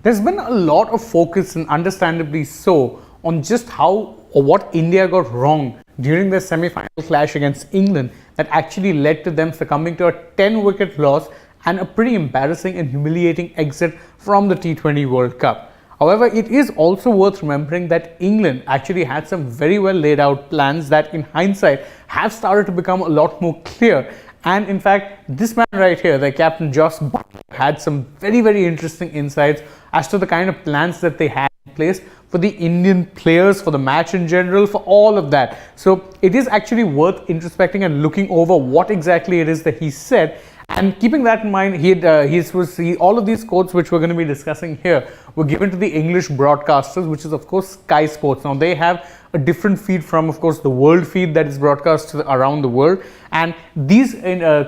There's been a lot of focus, and understandably so, on just how or what India got wrong during their semi-final clash against England that actually led to them succumbing to a 10-wicket loss and a pretty embarrassing and humiliating exit from the T20 World Cup. However, it is also worth remembering that England actually had some very well laid out plans that in hindsight have started to become a lot more clear. And in fact, this man right here, the captain Jos Buttler, had some very interesting insights as to the kind of plans that they had in place for the Indian players, for the match in general, for all of that. So it is actually worth introspecting and looking over what exactly it is that he said. And keeping that in mind, all of these quotes which we're going to be discussing here were given to the English broadcasters, which is of course Sky Sports. Now they have a different feed from, of course, the world feed that is broadcast around the world. And these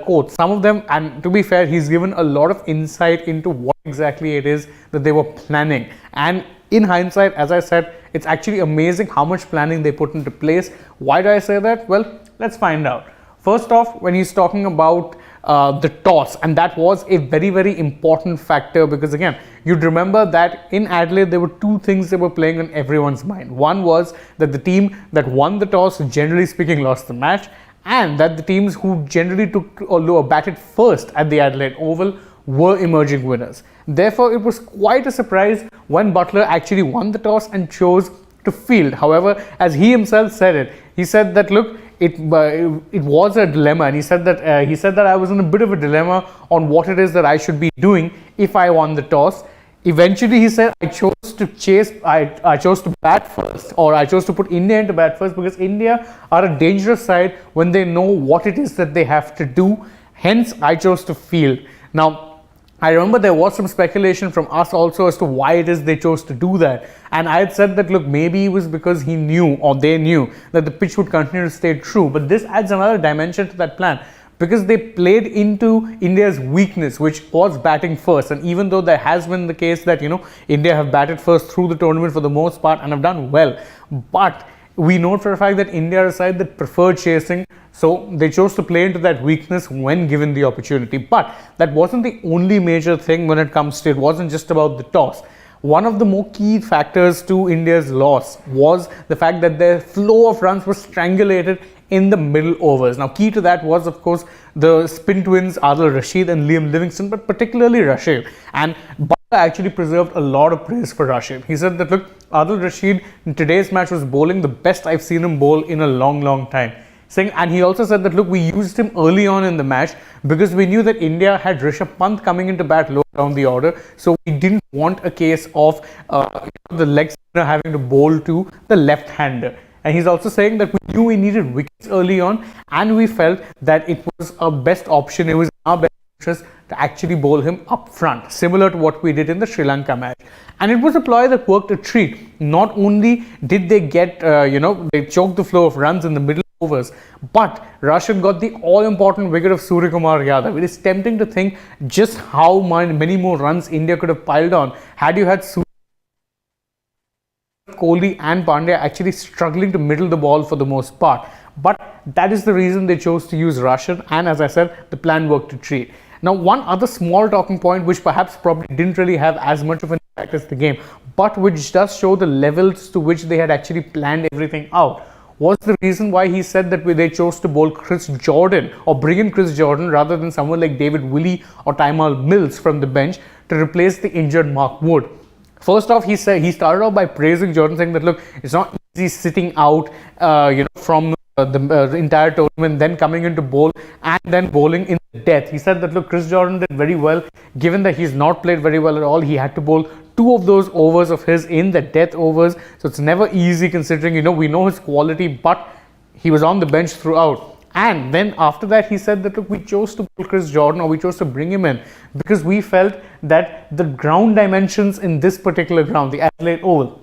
quotes, some of them, and to be fair, he's given a lot of insight into what exactly it is that they were planning. And in hindsight, as I said, it's actually amazing how much planning they put into place. Why do I say that? Well, let's find out. First off, when he's talking about the toss, and that was a very important factor, because again, you'd remember that in Adelaide there were two things that were playing on everyone's mind. One was that the team that won the toss, generally speaking, lost the match, and that the teams who generally took or batted first at the Adelaide Oval were emerging winners. Therefore, it was quite a surprise when Buttler actually won the toss and chose to field. However, as he himself said it, he said that look, it was a dilemma, and he said that I was in a bit of a dilemma on what it is that I should be doing if I won the toss. Eventually, he said, I chose to bat first, or I chose to put India into bat first, because India are a dangerous side when they know what it is that they have to do. Hence, I chose to field. Now, I remember there was some speculation from us also as to why it is they chose to do that. And I had said that, look, maybe it was because he knew, or they knew, that the pitch would continue to stay true. But this adds another dimension to that plan, because they played into India's weakness, which was batting first. And even though there has been the case that, India have batted first through the tournament for the most part and have done well, but we know for a fact that India is a side that preferred chasing, so they chose to play into that weakness when given the opportunity. But that wasn't the only major thing when it comes to it. It wasn't just about the toss. One of the more key factors to India's loss was the fact that their flow of runs was strangulated in the middle overs. Now, key to that was, of course, the spin twins Adil Rashid and Liam Livingstone, but particularly Rashid. And Buttler actually preserved a lot of praise for Rashid. He said that, look, Adil Rashid in today's match was bowling the best I've seen him bowl in a long time. And he also said that, look, we used him early on in the match because we knew that India had Rishabh Pant coming into bat low down the order. So we didn't want a case of the leg spinner having to bowl to the left-hander. And he's also saying that we knew we needed wickets early on, and we felt that it was our best option. It was our best interest to actually bowl him up front, similar to what we did in the Sri Lanka match. And it was a ploy that worked a treat. Not only did they get, they choked the flow of runs in the middle overs, but Rashid got the all-important wicket of Suryakumar Yadav. It is tempting to think just how many more runs India could have piled on had you had Kohli and Pandya actually struggling to middle the ball for the most part. But that is the reason they chose to use Rashid, and as I said, the plan worked a treat. Now, one other small talking point, which perhaps probably didn't really have as much of an impact as the game, but which does show the levels to which they had actually planned everything out, was the reason why he said that they chose to bowl Chris Jordan, or bring in Chris Jordan rather than someone like David Willey or Tymal Mills from the bench to replace the injured Mark Wood. First off, he started off by praising Jordan, saying that, look, it's not easy sitting out, from the entire tournament, then coming into bowl and then bowling in the death. He said that, look, Chris Jordan did very well, given that he's not played very well at all. He had to bowl 2 of those overs of his in the death overs, so it's never easy considering, we know his quality, but he was on the bench throughout. And then after that, he said that, look, we chose to pull Chris Jordan, or we chose to bring him in because we felt that the ground dimensions in this particular ground, the Adelaide Oval,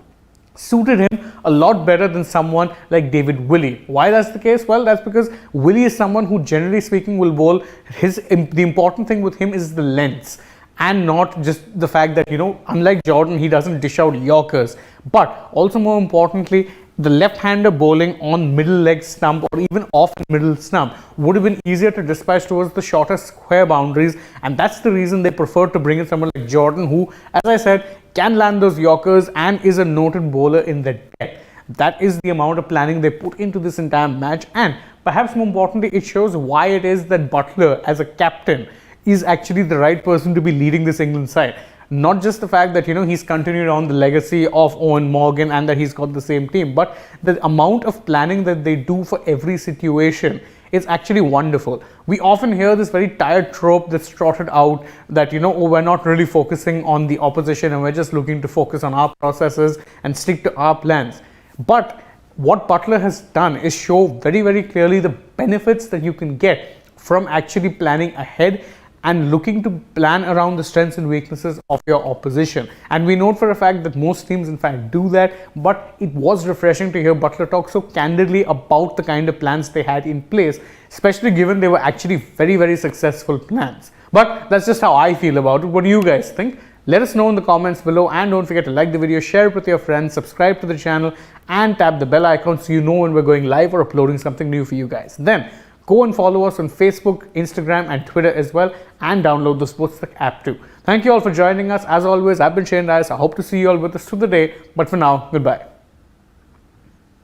suited him a lot better than someone like David Willey. Why that's the case? Well, that's because Willey is someone who, generally speaking, will bowl. The important thing with him is the lengths, and not just the fact that, unlike Jordan, he doesn't dish out Yorkers. But also more importantly, the left-hander bowling on middle leg stump or even off middle stump would have been easier to dispatch towards the shorter square boundaries, and that's the reason they preferred to bring in someone like Jordan, who, as I said, can land those Yorkers and is a noted bowler in the deck. That is the amount of planning they put into this entire match, and perhaps more importantly, it shows why it is that Buttler as a captain is actually the right person to be leading this England side. Not just the fact that, he's continued on the legacy of Owen Morgan and that he's got the same team, but the amount of planning that they do for every situation is actually wonderful. We often hear this very tired trope that's trotted out that, oh, we're not really focusing on the opposition and we're just looking to focus on our processes and stick to our plans. But what Buttler has done is show very, very clearly the benefits that you can get from actually planning ahead and looking to plan around the strengths and weaknesses of your opposition. And we know for a fact that most teams in fact do that, but it was refreshing to hear Buttler talk so candidly about the kind of plans they had in place, especially given they were actually very, very successful plans. But that's just how I feel about it. What do you guys think? Let us know in the comments below, and don't forget to like the video, share it with your friends, subscribe to the channel, and tap the bell icon so you know when we're going live or uploading something new for you guys. Then go and follow us on Facebook, Instagram, and Twitter as well, and download the SportsTak app too. Thank you all for joining us. As always, I've been Shane Dias. I hope to see you all with us through the day, but for now, goodbye.